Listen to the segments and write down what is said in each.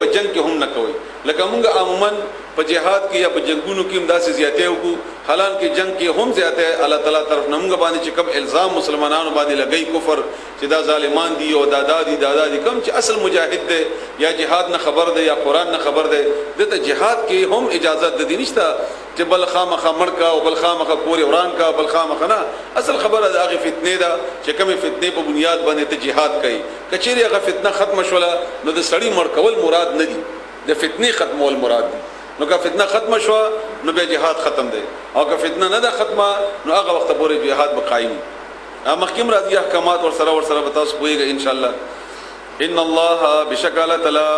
په جنگ کې هم نه کوي لکه موږ عموما په جهاد کې یا په جنگونو کې هم داسې زیاتې وکړو حالانکه جنگ کې هم زیاتې الله تعالی طرف نه موږ باندې چې کوم الزام مسلمانانو باندې لګي کفر چې دا ظالمان دي او دادا دي کوم چې اصل مجاهد دی یا جهاد نه خبر دی یا قران نه خبر دی دته جهاد کې هم اجازه د دې نشته چې بل خامخه مړ کا او بل خامخه پورې وران کا بل خامخه نه اصل خبره د هغه فتنه ده چې کومه فتنه په بنیاد باندې ته جهاد کوي کچېری هغه فتنه ختم شوله نو د سړی مړ کول مراد نه دي د فتنه ختمول مراد دي نو که فتنه ختم شو نو به جهاد ختم دی او که فتنه نه ده ختمه نو هغه وخت پورې جهاد بقایم مخکم راځي احکامات ور سره به تاسو پوهیږئ ان شاء الله ان الله بشکل تعالی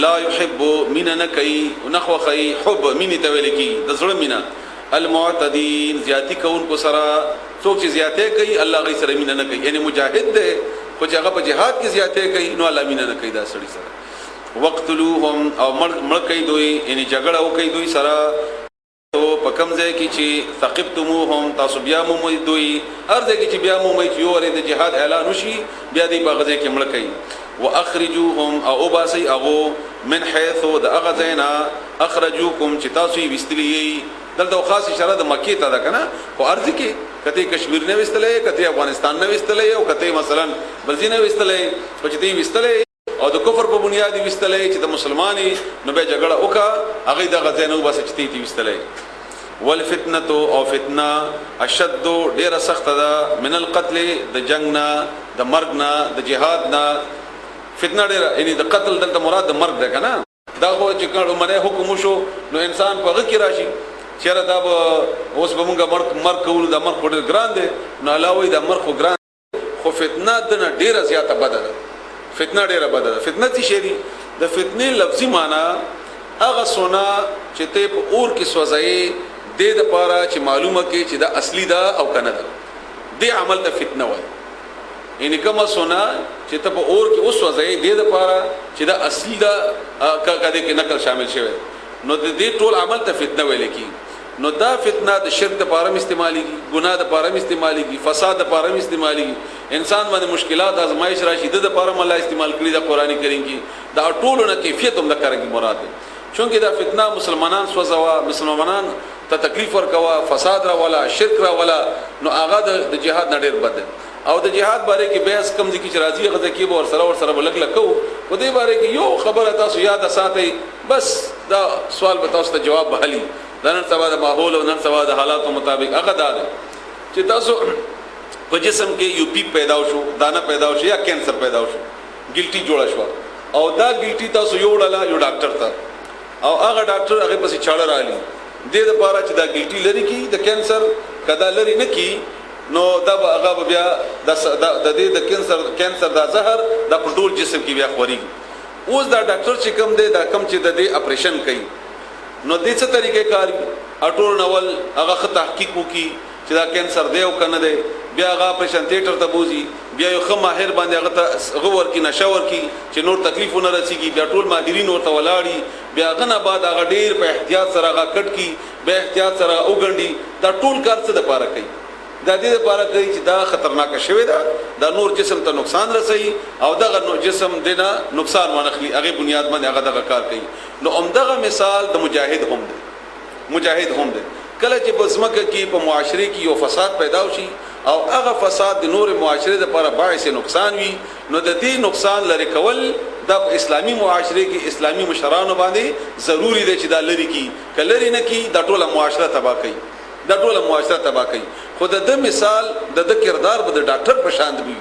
لا يحب من نکي نخوخي حب من تولیکی د زړه مینا المعتدين زیاتی کون کو سره څوک چې زیاته کوي الله غي سره مینا نه کوي یعنی مجاهد دی خو چې هغه په جهاد کې زیاته کوي نو الله مینا نه کوي دا سړي سره وقتلوهم او مړ کوي دوی یعنی جګړه او کوي دوی سره تو په کوم ځای کې چې ثقفتموهم تاسو بیا مو دوی هر ځای کې چې بیا مو مې یو ورې د جهاد اعلان وشي بیا دې په غزه کې مړ کوي واخرجوهم او باسي اغو من حيث د اغزینا اخرجوكم چې تاسو یې وستلی دلته خاص اشاره د مکی ته ده کنه او ارض کې کته کشمیر نه وستلې کته افغانستان نه وستلې او کته مثلا برزینه وستلې او چې دې وستلې او د کفر په بنیاد وستلې چې د مسلمانۍ نو به جګړه وکا هغه د غزینو بس چې دې وستلې والفتنه او فتنه اشد ډیره سخت ده من القتل د جنگنا د مرګنا د جهادنا فتنه ډیره یعنی د قتل دلته مراد د مرګ ده کنه دا خو چې کله منه حکم شو نو انسان په غږ کې راشي چیرې دا اوس به موږ مرګ کول د مرګ ډیر ګران دي نو علاوه د مرګ ګران خو فتنه د ډیره زیاته بده ده فتنه ډیره بده ده فتنه څه شي د فتنه لفظي معنی هغه سونا چې ته په اور کې سوځي د لپاره چې معلومه کې چې دا اصلي ده او کنه ده دې عمل ته فتنه وایي یعنی کومه سونا چې ته په اور کې اوس وځي د لپاره چې دا اصلي ده کده کې نقل شامل شوی نو د دې ټول عمل ته فتنه ویل کی نو دا فتنه د شرک لپاره استعمالي ګناه لپاره استعمالي فساد لپاره استعمالي انسان باندې مشکلات آزمائش راشي د لپاره الله استعمال کړی د قرآنی کریم کې دا ټول نه کیفیت هم د کارګي مراد ده چونکه دا فتنه مسلمانان سوځوا مسلمانان ته تکلیف ورکوا فساد را ولا شرک را ولا نو هغه د جهاد نه ډیر بد او د جهاد باره کې بحث کم ذکی چې راځي غزه کې به ور سره بلګ لکو په دې باره کې یو خبره تاسو یاد ساتئ بس دا سوال به تاسو ته جواب بحالي نن سبا د ماحول او نن سبا د حالاتو مطابق هغه دا چې تاسو په جسم کې یو پی پیدا شو دانه پیدا شو یا کینسر پیدا شو ګلټي جوړ شو او دا ګلټي تاسو یو ډاله یو ډاکټر ته او هغه ډاکټر هغه پسې چاړه رالي د دې لپاره چې دا ګلټي لري کی د کینسر کدا لري نه کی نو دا هغه بیا د دې د کینسر دا زهر د ټول جسم کې بیا خوريږي اوس دا ډاکټر چې کوم دی دا کوم چې د دې اپریشن کوي نو دې څه طریقې کار اټول نول هغه تحقیق وکي چې دا کینسر دی او کنه دی بیا هغه اپریشن تھیټر ته بوزي بیا یو خه ماهر باندې هغه ته غور کی نشور کی چې نور تکلیفونه رسیږي بیا ټول ماهرین ورته ولاړی بیا غنه بعد هغه ډیر په احتیاط سره هغه کټ کی به احتیاط سره وګڼي دا ټول کار څه د پاره کوي دا دې لپاره کوي چې دا خطرناک شوی دا نور جسم ته نقصان رسي او دغه جسم دینه نقصان ونخلي هغه بنیاد باندې هغه دغه کار کوي نو عمدغه مثال د مجاهد هم دی کله چې په ځمکه کې په معاشره کې یو فساد پیدا وشي او هغه فساد د نور معاشره لپاره باعث نقصان وي نو د دې نقصان لري کول د اسلامي معاشره کې اسلامي مشرانو باندې ضروری دی چې دا لري کی کلری نه کی د ټوله معاشره تباہ کوي د ټوله معاشره تباہ کوي خو د مثال د کردار به د ډاکټر په شان دی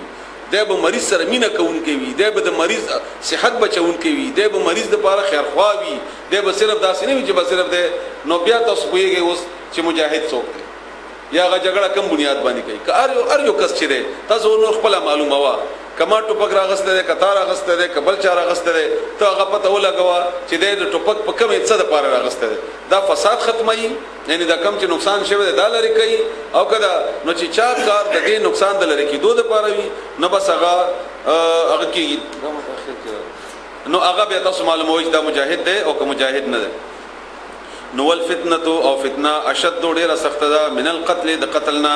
د به مریض سره مینه کوونکی وي د به د مریض صحت بچونکی وي د به مریض د لپاره خیرخوا وي د به صرف داسې نه وي چې به صرف د نو بیا تاسو پوهیږئ اوس چې مجاهد څوک دی یا هغه جګړه کم بنیاد باندې کوي که هر یو کس چې دی تاسو نو خپل معلومه وا کما ټوپک راغسته ده کتار راغسته ده کبل چا راغسته ده ته هغه پته ولګوا چې د ټوپک په کومه څه د پاره راغسته ده دا فساد ختمي یعنی دا کم چې نقصان شوی ده دا لري کوي او کدا نو چې چا کار د دې نقصان د لري کې دوه د پاره وي نو بس هغه کې نو هغه به تاسو معلومه وي دا مجاهد ده او که مجاهد نه ده نو الفتنه او فتنه اشد ډیره سخت ده من القتل د قتلنا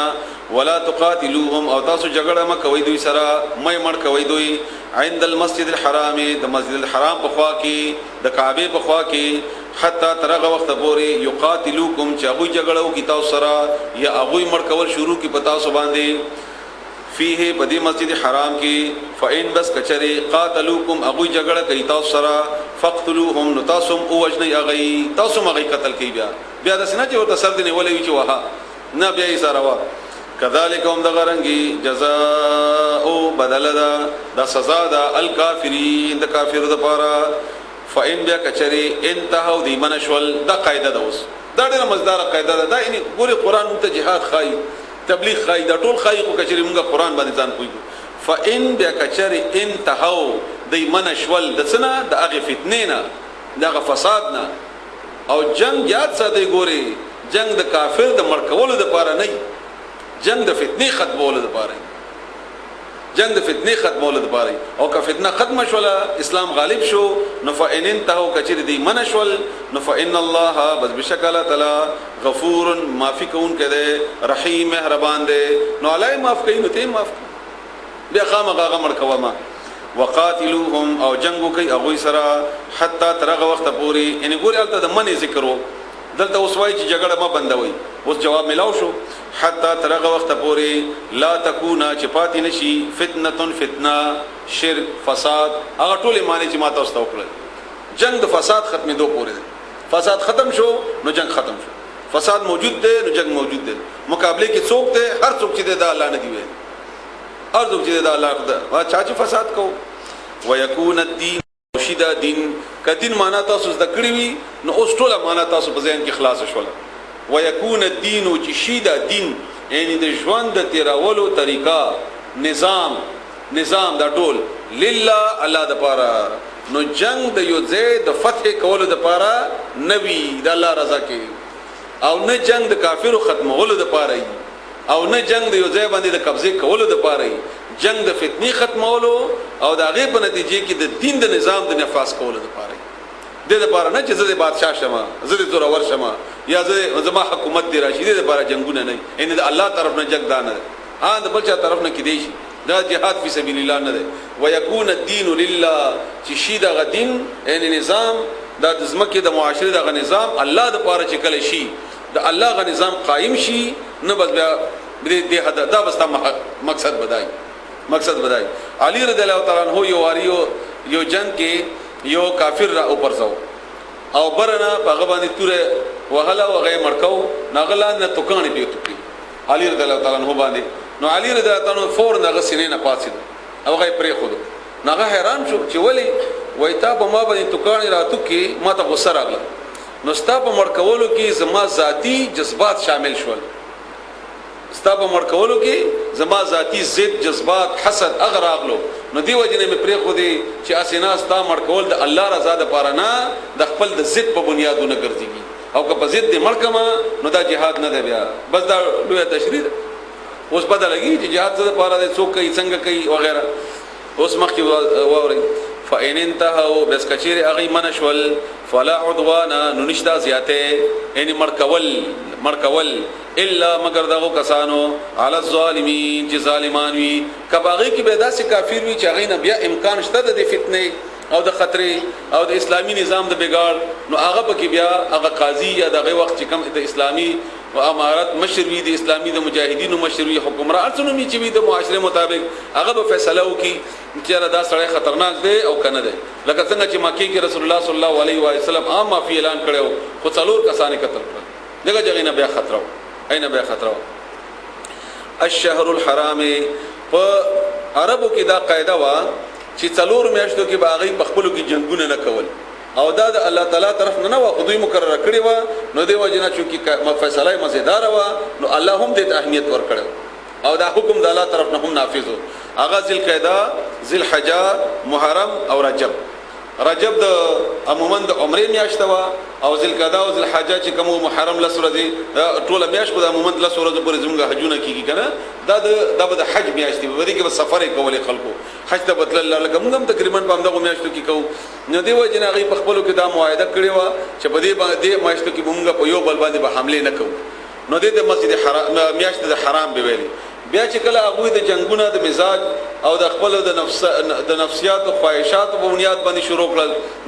ولا تقاتلوهم او تاسو جګړه ما کوي دوی سره مې مړ کوي دوی عند المسجد الحرام د مسجد الحرام په خوا کې د کعبه په خوا کې حتی ترغه وخت پورې یقاتلوکم چې هغه جګړه وکي تاسو سره یا هغه مړ کول شروع کی پتا سو باندې فيه بدی مسجد حرام کې فإن بس کچري قاتلوکم هغه جګړه کوي تاسو سره فقتلوهم نتاسم او وجنی اغي تاسو مغي قتل کوي بیا د سنه چې ورته سر دي ولې چې وها نه بیا یې سره وا كذلك هم دغرنګي جزاء بدل دا سزا دا الکافرین د کافر د پاره فإن بیا کچري انتهوا دی منشول دا قاعده ده اوس دا ډېر مزدار قاعده ده دا یعنی ګوري قران ته جهاد خای تبلیغ خای دا ټول خای کو کچري موږ قران باندې ځان کوی فإن بیا کچري انتهوا دی منشول د سنا د هغه فتنې نه دغه فساد نه او جنگ یاد ساته ګوري جنگ د کافر د مړکولو د پاره نه جنگ د فتنې ختمولو د پاره جنگ د فتنې ختمولو د پاره او که فتنه ختم شوله اسلام غالب شو نو فإن انتهوا کچری دی منشول نو فإن الله بس بشکل تعالی غفور معافی کون کده رحیم مهربان ده نو علای معاف کین نو ته معاف بیا خامغه غمر کوما وقاتلوهم او جنگو کوي اغوی سره حتی ترغه وخت پوری ان ګوري الته د منی ذکرو دلته اوسوای چې جګړه ما بندوي اوس جواب ملاو شو حتی ترغه وخت پوری لا تکونا چې پاتې نشي فتنه شرک فساد هغه ټول معنی چې ما تاسو ته وکړل جنگ د فساد ختمې دوه پوری فساد ختم شو نو جنگ ختم شو فساد موجود دی نو جنگ موجود دی مقابله کې څوک دی هر څوک چې د الله نه دی وي هر څوک چې د الله خدا وا چې فساد کو ويكون الدين شدا دین کدین معنا تاسو د کړی وي نو اوس ټول معنا تاسو په ذهن کې خلاص شول ويكون الدين چې شدا دین یعنی د ژوند د تیرولو طریقہ نظام دا ټول لله الله د پاره نو جنگ د یو ځای د فتح کولو د پاره نبی د الله رضا کې او نه جنگ د کافرو ختمولو د پاره او نه جنگ د یو ځای باندې د قبضه کولو د پاره جنگ د فتنې ختمولو او د هغه په نتیجه کې د دین د نظام د نفاذ کولو د پاره د لپاره نه چې زه د بادشاہ شمه زه د زورور شمه یا زما حکومت دی راشي د لپاره جنگونه نه ان د الله طرف نه جنگ دانه ان د بل چا طرف نه کې دی دا جهاد فی سبیل الله نه دی ويكون الدين لله چې شي د غدین ان نظام د ځمکه د معاشره د نظام الله د پاره چې کله شي د الله غ نظام قائم شي نه بس بیا دې حد دا بس مقصد بدای علی رضی الله تعالی عنہ یو جنگ کې یو کافر را اوپر ځو او برنا هغه باندې توره وهلا وغه مړکاو ناغلا نه توکانی دی توکي علی رضی الله تعالی عنہ باندې نو علی رضی الله تعالی عنہ فورن هغه سینې نه پاتید هغه پرې خود ناغه حیران شو چې ولی وایتا په ما باندې توکانی راتو کې ما ته غوسه راغله نو ستا په مړکولو کې زما ذاتی جذبات شامل شول ستا په مړکولو کې زما ذاتی ضد جذبات حسد اغراغلو نو دی وجنه مې پرې خو دی چې اسینا ستا مړکول د الله رضا د پاره نه د خپل د ضد په بنیادونو ګرځيږي او که په ضد د مړکما نو دا جهاد نه دی بیا بس دا لوی تشریح اوس بدلږي چې جهاد د پاره د څوک کوي څنګه کوي وغیرہ اوس مخکې ووري فإن انتهوا بس کچیر اغي منشول فلا عدوان ننشتا زیاته یعنی مرکول الا مگر دغه کسانو علی الظالمین چې ظالمان وي کباغي کې به داسې کافر وي چې هغه نه بیا امکان شته د فتنه او د خطرې او د اسلامی نظام د بګاړ نو هغه پکې بیا هغه قاضي یا دغه وخت چې کوم د اسلامی او امارت مشروي د اسلامی د مجاهدینو مشروي حکمران څنګه می چې د معاشره مطابق هغه به فیصله وکي چې دا سړی خطرناک دی او کنه دی لکه څنګه چې مکه کې رسول الله صلی الله علیه و سلم عام معافي اعلان کړو خو څلور کسانې قتل کړل دغه ځای نه بیا خطر الشهر الحرام په عربو کې دا قاعده وا چې څلور میاشتو کې باغی بخپلو کې جنگونه نه کول او دا د الله تعالی طرف نه و خدای مقرره کړی و نو دی وجنه چې فیصله مزیدار و نو الله هم دې اهمیت ور کړو او دا حکم د الله طرف نه هم نافذ هو اغه ذل قعده ذل حجه محرم او رجب رجب د عموما د عمره میاشت وا او ذوالقعده او ذوالحجه چې کوم محرم لس ورځې ټول میاشت په عموما لس ورځې پورې زموږ حجونه کیږي کنه دا د حج میاشت دی ودی کې سفر کولې خلکو حج ته بدل الله لکه موږ هم تقریبا په همدغه میاشتو کې کوو نو دی وجه نه غي په خپلو کې دا معاهده کړی و چې په دې باندې میاشتو کې موږ په یو بل باندې به حمله نه کوو نو د مسجد حرام میاشت د حرام به ویلي بیا چې کله هغه د جنگونه د مزاج او د خپل د نفسیات او خواهشات په بنیاد باندې شروع کړل